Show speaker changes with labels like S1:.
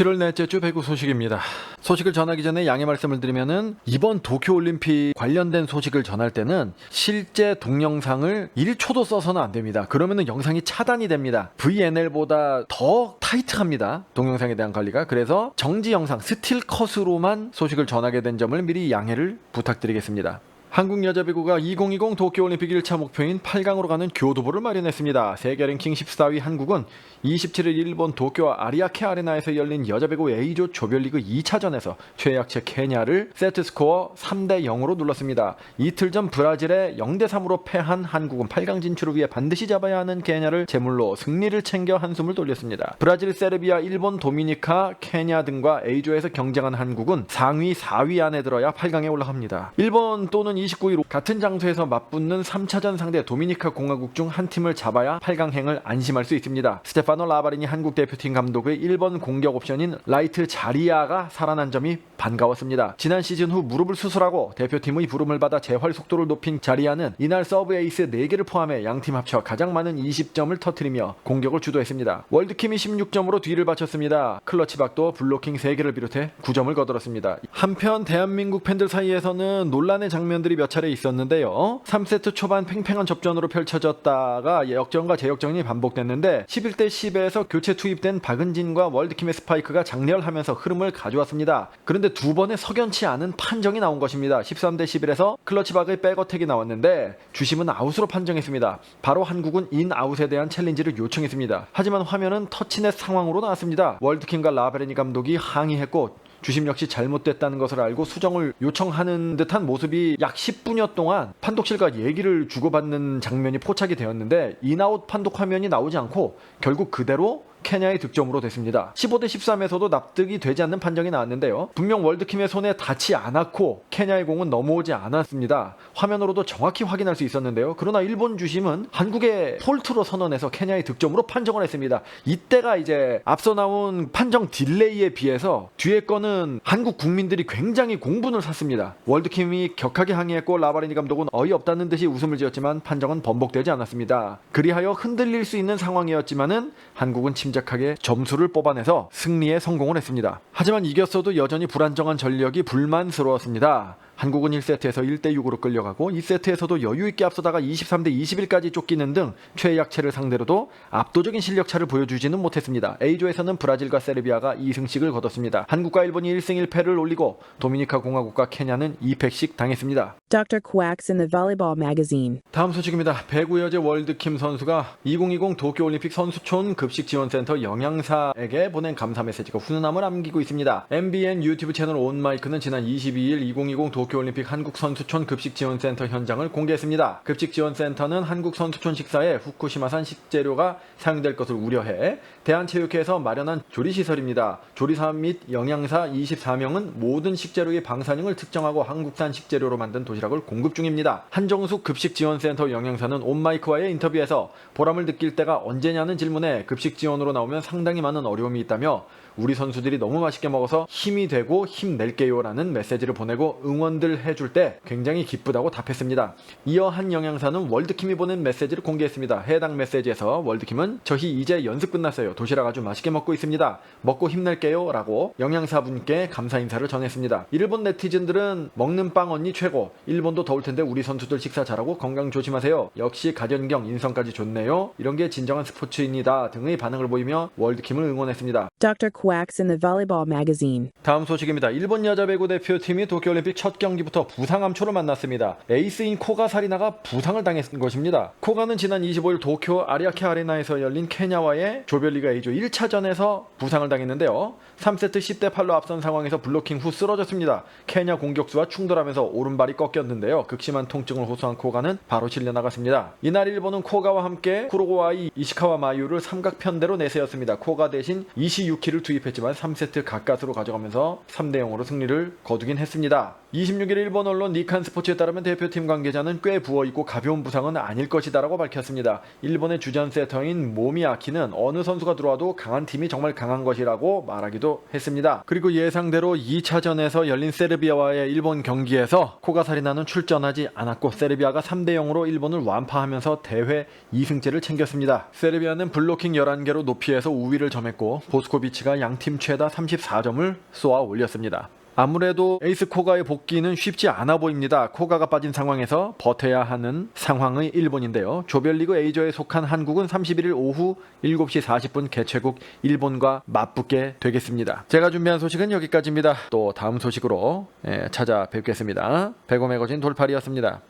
S1: 7월 넷째 주 배구 소식입니다. 소식을 전하기 전에 양해 말씀을 드리면은 이번 도쿄올림픽 관련된 소식을 전할 때는 실제 동영상을 1초도 써서는 안 됩니다. 그러면은 영상이 차단이 됩니다. VNL보다 더 타이트합니다. 동영상에 대한 관리가. 그래서 정지 영상, 스틸 컷으로만 소식을 전하게 된 점을 미리 양해를 부탁드리겠습니다. 한국 여자배구가 2020 도쿄올림픽 1차 목표인 8강으로 가는 교두보를 마련했습니다. 세계 랭킹 14위 한국은 27일 일본 도쿄 아리아케 아레나에서 열린 여자배구 A조 조별리그 2차전에서 최약체 케냐를 세트스코어 3대 0으로 눌렀습니다. 이틀 전 브라질에 0대 3으로 패한 한국은 8강 진출을 위해 반드시 잡아야 하는 케냐를 제물로 승리를 챙겨 한숨을 돌렸습니다. 브라질, 세르비아, 일본, 도미니카, 케냐 등과 A조에서 경쟁한 한국은 상위 4위 안에 들어야 8강에 올라갑니다. 일본 또는 29일 같은 장소에서 맞붙는 3차전 상대 도미니카 공화국 중 한 팀을 잡아야 8강행을 안심할 수 있습니다. 스테파노 라바리니 한국 대표팀 감독의 1번 공격 옵션인 라이트 자리아가 살아난 점이 반가웠습니다. 지난 시즌 후 무릎을 수술하고 대표팀의 부름을 받아 재활 속도를 높인 자리아는 이날 서브 에이스 4개를 포함해 양팀 합쳐 가장 많은 20점을 터뜨리며 공격을 주도했습니다. 월드킴이 16점으로 뒤를 바쳤습니다. 클러치박도 블로킹 3개를 비롯해 9점을 거들었습니다. 한편 대한민국 팬들 사이에서는 논란의 장면들이 몇 차례 있었는데요. 3세트 초반 팽팽한 접전으로 펼쳐졌다가 역전과 재역전이 반복됐는데 11대 10에서 교체 투입된 박은진과 월드킴의 스파이크가 장렬하면서 흐름을 가져왔습니다. 그런데 두 번의 석연치 않은 판정이 나온 것입니다. 13대 11에서 클러치박의 백어택이 나왔는데 주심은 아웃으로 판정했습니다. 바로 한국은 인아웃에 대한 챌린지를 요청했습니다. 하지만 화면은 터치넷 상황으로 나왔습니다. 월드킴과 라베레니 감독이 항의했고 주심 역시 잘못됐다는 것을 알고 수정을 요청하는 듯한 모습이 약 10분여 동안 판독실과 얘기를 주고받는 장면이 포착이 되었는데 인아웃 판독 화면이 나오지 않고 결국 그대로 케냐의 득점으로 됐습니다. 15대 13에서도 납득이 되지 않는 판정이 나왔는데요. 분명 월드킴의 손에 닿지 않았고 케냐의 공은 넘어오지 않았습니다. 화면으로도 정확히 확인할 수 있었는데요. 그러나 일본 주심은 한국의 폴트로 선언해서 케냐의 득점으로 판정을 했습니다. 이때가 이제 앞서 나온 판정 딜레이에 비해서 뒤에 거는 한국 국민들이 굉장히 공분을 샀습니다. 월드킴이 격하게 항의했고 라바리니 감독은 어이없다는 듯이 웃음을 지었지만 판정은 번복되지 않았습니다. 그리하여 흔들릴 수 있는 상황이었지만은 한국은 침착하게 점수를 뽑아내서 승리에 성공을 했습니다. 하지만 이겼어도 여전히 불안정한 전력이 불만스러웠습니다. 한국은 1세트에서 1대 6으로 끌려가고 2세트에서도 여유있게 앞서다가 23대 21까지 쫓기는 등 최약체를 상대로도 압도적인 실력차를 보여주지는 못했습니다. A조에서는 브라질과 세르비아가 2승씩을 거뒀습니다. 한국과 일본이 1승 1패를 올리고 도미니카 공화국과 케냐는 2패씩 당했습니다.
S2: Dr. Quacks in the Volleyball Magazine.
S1: 다음 소식입니다. 배구 여제 월드킴 선수가 2020 도쿄올림픽 선수촌 급식지원센터 영양사에게 보낸 감사 메시지가 훈훈함을 남기고 있습니다. MBN 유튜브 채널 온마이크는 지난 22일 2020 도쿄올림픽 한국선수촌 급식지원센터 현장을 공개했습니다. 급식지원센터는 한국선수촌 식사에 후쿠시마산 식재료가 사용될 것을 우려해 대한체육회에서 마련한 조리시설입니다. 조리사 및 영양사 24명은 모든 식재료의 방사능을 특정하고 한국산 식재료로 만든 도시락을 공급 중입니다. 한정숙 급식지원센터 영양사는 온마이크와의 인터뷰에서 보람을 느낄 때가 언제냐는 질문에 급식지원으로 나오면 상당히 많은 어려움이 있다며 우리 선수들이 너무 맛있게 먹어서 힘이 되고 힘낼게요 라는 메시지를 보내고 응원들 해줄 때 굉장히 기쁘다고 답했습니다. 이어 한 영양사는 월드킴이 보낸 메시지를 공개했습니다. 해당 메시지에서 월드킴은 저희 이제 연습 끝났어요. 도시락 아주 맛있게 먹고 있습니다. 먹고 힘낼게요 라고 영양사분께 감사 인사를 전했습니다. 일본 네티즌들은 먹는 빵 언니 최고, 일본도 더울 텐데 우리 선수들 식사 잘하고 건강 조심하세요. 역시 가련경 인성까지 좋네요. 이런 게 진정한 스포츠인이다 등의 반응을 보이며 월드킴을 응원했습니다.
S2: Dr. Quacks in the Volleyball Magazine.
S1: 다음 소식입니다. 일본 여자배구 대표팀이 도쿄올림픽 첫 경기부터 부상암초를 만났습니다. 에이스인 코가 사리나가 부상을 당했던 것입니다. 코가는 지난 25일 도쿄 아리아케 아레나에서 열린 케냐와의 조별리그 A조 1차전에서 부상을 당했는데요. 3세트 10대 8로 앞선 상황에서 블로킹 후 쓰러졌습니다. 케냐 공격수와 충돌하면서 오른발이 꺾였는데요. 극심한 통증을 호소한 코가는 바로 실려나갔습니다. 이날 일본은 코가와 함께 쿠로고와이 이시카와 마유를 삼각편대로 내세웠습니다. 코가 대신 이시유키를 투입했지만 3세트 가까스로 가져가면서 3대 0으로 승리를 거두긴 했습니다. 26일 일본 언론 니칸 스포츠에 따르면 대표팀 관계자는 꽤 부어있고 가벼운 부상은 아닐 것이다 라고 밝혔습니다. 일본의 주전 세터인 모미아키는 어느 선수가 들어와도 강한 팀이 정말 강한 것이라고 말하기도 했습니다. 그리고 예상대로 2차전에서 열린 세르비아와의 일본 경기에서 코가사리나는 출전하지 않았고 세르비아가 3대 0으로 일본을 완파하면서 대회 2승째를 챙겼습니다. 세르비아는 블로킹 11개로 높이에서 우위를 점했고 보스코비치가 양팀 최다 34점을 쏘아 올렸습니다. 아무래도 에이스 코가의 복귀는 쉽지 않아 보입니다. 코가가 빠진 상황에서 버텨야 하는 상황의 일본인데요. 조별리그 A조에 속한 한국은 31일 오후 7시 40분 개최국 일본과 맞붙게 되겠습니다. 제가 준비한 소식은 여기까지입니다. 또 다음 소식으로 찾아뵙겠습니다. 백오매거진 돌팔이었습니다.